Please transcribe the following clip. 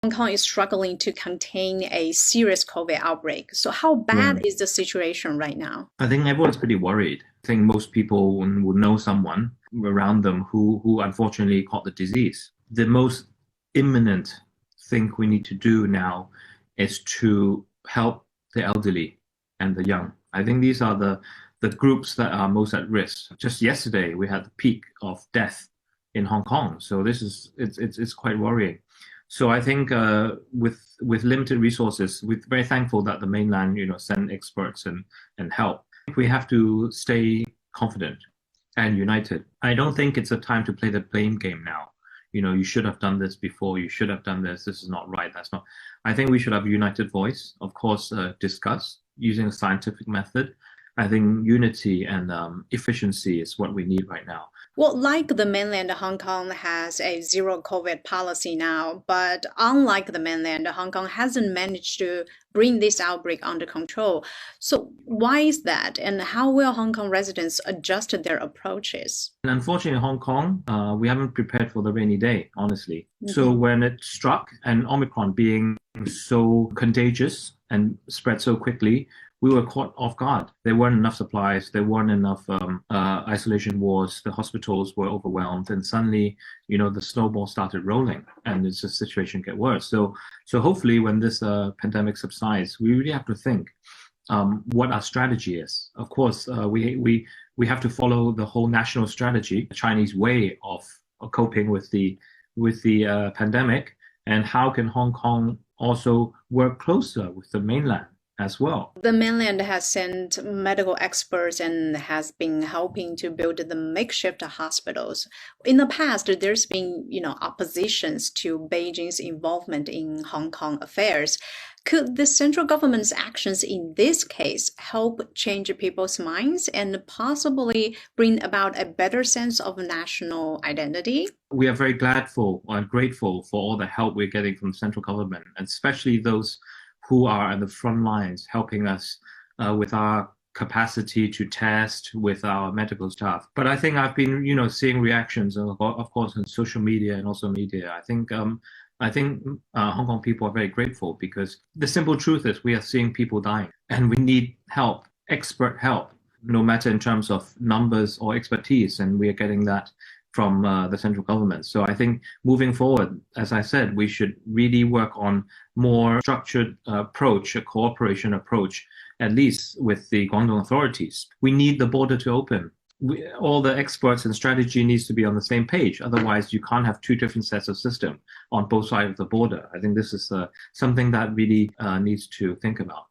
Hong Kong is struggling to contain a serious COVID outbreak. So how bad is the situation right now? I think everyone's pretty worried. I think most people would know someone around them who unfortunately caught the disease. The most imminent thing we need to do now is to help the elderly and the young. I think these are the groups that are most at risk. Just yesterday, we had the peak of death in Hong Kong. So it's quite worrying. So I think with limited resources, we're very thankful that the mainland, send experts and help. We have to stay confident and united. I don't think it's a time to play the blame game now. You should have done this before. You should have done this. This is not right. That's not. I think we should have a united voice. Of course, discuss using a scientific method. I think unity and efficiency is what we need right now. Well, like the mainland, Hong Kong has a zero COVID policy now, but unlike the mainland, Hong Kong hasn't managed to bring this outbreak under control. So why is that? And how will Hong Kong residents adjust their approaches? And unfortunately, in Hong Kong, we haven't prepared for the rainy day, honestly. So when it struck, and Omicron being so contagious and spread so quickly, we were caught off guard. There weren't enough supplies. There weren't enough isolation wards. The hospitals were overwhelmed, and suddenly, the snowball started rolling, and the situation get worse. So hopefully, when this pandemic subsides, we really have to think what our strategy is. Of course, we have to follow the whole national strategy, the Chinese way of coping with the pandemic, and how can Hong Kong also work closer with the mainland as well. The mainland has sent medical experts and has been helping to build the makeshift hospitals. In the past, there's been, oppositions to Beijing's involvement in Hong Kong affairs. Could the central government's actions in this case help change people's minds and possibly bring about a better sense of national identity? We are very grateful and grateful for all the help we're getting from the central government, and especially those who are at the front lines helping us with our capacity to test, with our medical staff. But I think I've been, seeing reactions, of course, on social media and also media. I think Hong Kong people are very grateful, because the simple truth is we are seeing people dying, and we need help, expert help, no matter in terms of numbers or expertise, and we are getting that from the central government. So I think moving forward, as I said, we should really work on more structured approach, a cooperation approach, at least with the Guangdong authorities. We need the border to open. All the experts and strategy needs to be on the same page. Otherwise, you can't have two different sets of system on both sides of the border. I think this is something that really needs to think about.